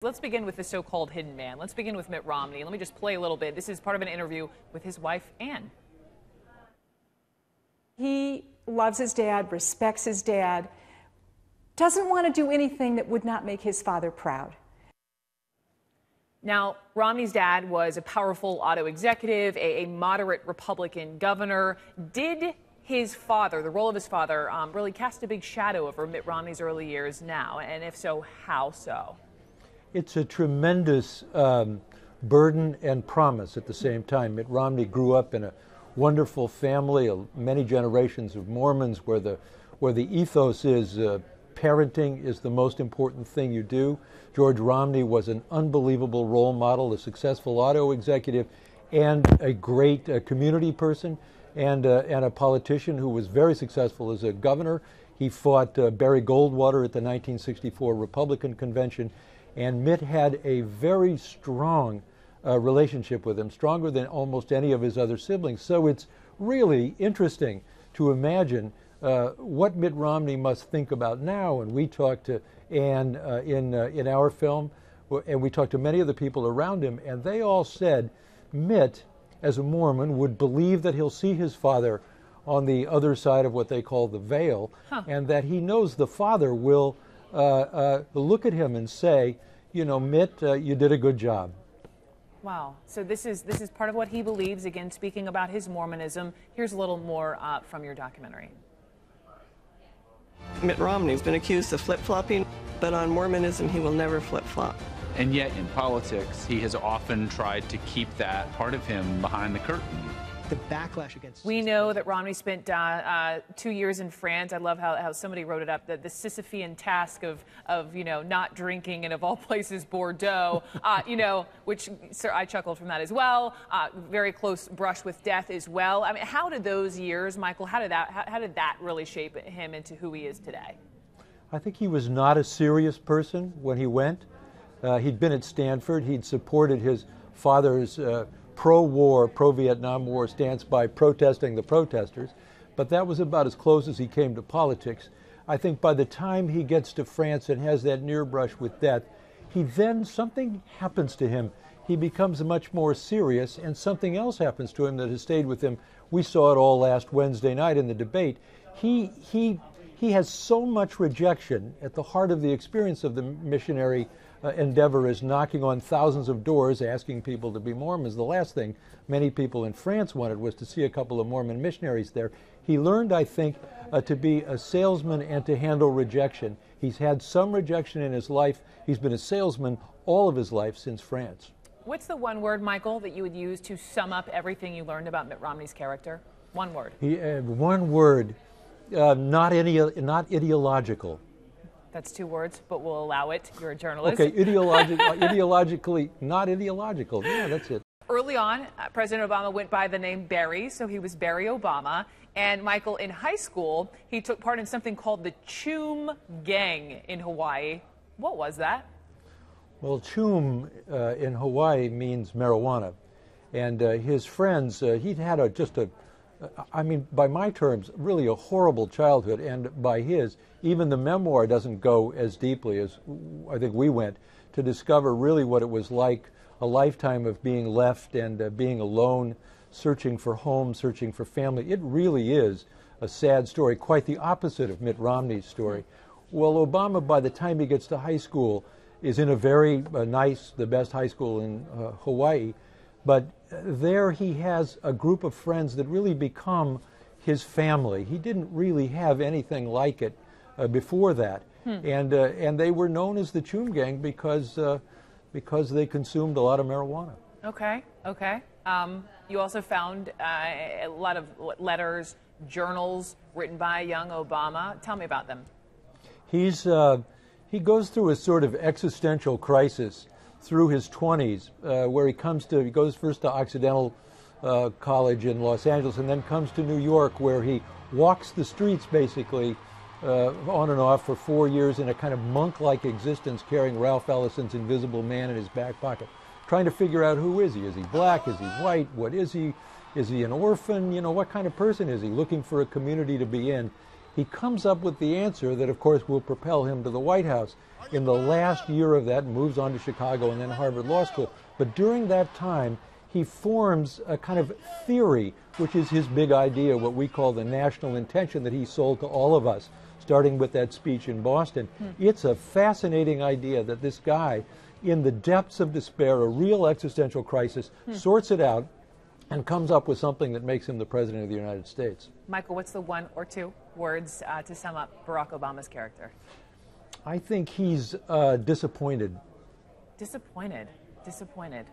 Let's begin with the so-called hidden man. Let's begin with Mitt Romney. Let me just play a little bit. This is part of an interview with his wife, Ann. He loves his dad, respects his dad, doesn't want to do anything that would not make his father proud. Now, Romney's dad was a powerful auto executive, a moderate Republican governor. Did his father, the role of his father, really cast a big shadow over Mitt Romney's early years now? And if so, how so? It's a tremendous burden and promise at the same time. Mitt Romney grew up in a wonderful family, many generations of Mormons, where the ethos is parenting is the most important thing you do. George Romney was an unbelievable role model, a successful auto executive, and a great community person, and a politician who was very successful as a governor. He fought Barry Goldwater at the 1964 Republican convention. And Mitt had a very strong relationship with him, stronger than almost any of his other siblings. So it's really interesting to imagine what Mitt Romney must think about now. And we talked to Ann in our film, and we talked to many of the people around him, and they all said Mitt, as a Mormon, would believe that he'll see his father on the other side of what they call the veil, and that he knows the father will look at him and say, you know, Mitt, you did a good job. Wow. So this is part of what he believes, again, speaking about his Mormonism. Here's a little more from your documentary. Mitt Romney's been accused of flip-flopping, but on Mormonism he will never flip-flop. And yet in politics, he has often tried to keep that part of him behind the curtain. The backlash against... We know that Romney spent 2 years in France. I love how somebody wrote it up, the Sisyphean task of you know, not drinking, and of all places, Bordeaux, you know, which I chuckled from that as well. Very close brush with death as well. I mean, how did those years, Michael, how did that really shape him into who he is today? I think he was not a serious person when he went. He'd been at Stanford. He'd supported his father's pro-war, pro-Vietnam War stance by protesting the protesters, but that was about as close as he came to politics. I think by the time he gets to France and has that near brush with death, something happens to him. He becomes much more serious, and something else happens to him that has stayed with him. We saw it all last Wednesday night in the debate. He has so much rejection at the heart of the experience of the missionary endeavor is knocking on thousands of doors asking people to be Mormons. The last thing many people in France wanted was to see a couple of Mormon missionaries there. He learned, I think, to be a salesman and to handle rejection. He's had some rejection in his life. He's been a salesman all of his life since France. What's the one word, Michael, that you would use to sum up everything you learned about Mitt Romney's character? One word. One word, not ideological. That's 2 words, but we'll allow it. You're a journalist. Okay, ideologically, not ideological. Yeah, that's it. Early on, President Obama went by the name Barry, so he was Barry Obama. And Michael, in high school, he took part in something called the Choom gang in Hawaii. What was that? Well, Choom in Hawaii means marijuana. And his friends, he'd had I mean, by my terms, really a horrible childhood, and by his, even the memoir doesn't go as deeply as I think we went to discover really what it was like, a lifetime of being left and being alone, searching for home, searching for family. It really is a sad story, quite the opposite of Mitt Romney's story. Well, Obama, by the time he gets to high school, is in a very nice, the best high school in Hawaii. But there he has a group of friends that really become his family. He didn't really have anything like it before that. And they were known as the Choom Gang because they consumed a lot of marijuana. Okay. You also found a lot of letters, journals written by young Obama. Tell me about them. He goes through a sort of existential crisis through his 20s, where he goes first to Occidental College in Los Angeles, and then comes to New York, where he walks the streets basically on and off for 4 years in a kind of monk-like existence, carrying Ralph Ellison's Invisible Man in his back pocket, trying to figure out who is he? Is he black? Is he white? What is he? Is he an orphan? You know, what kind of person is he? Looking for a community to be in. he comes up with the answer that, of course, will propel him to the White House. In the last year of that, moves on to Chicago and then Harvard Law School. But during that time, he forms a kind of theory, which is his big idea, what we call the national intention that he sold to all of us, starting with that speech in Boston. It's a fascinating idea that this guy, in the depths of despair, a real existential crisis, sorts it out and comes up with something that makes him the President of the United States. Michael, what's the one or two words to sum up Barack Obama's character? I think he's disappointed. Disappointed. Disappointed.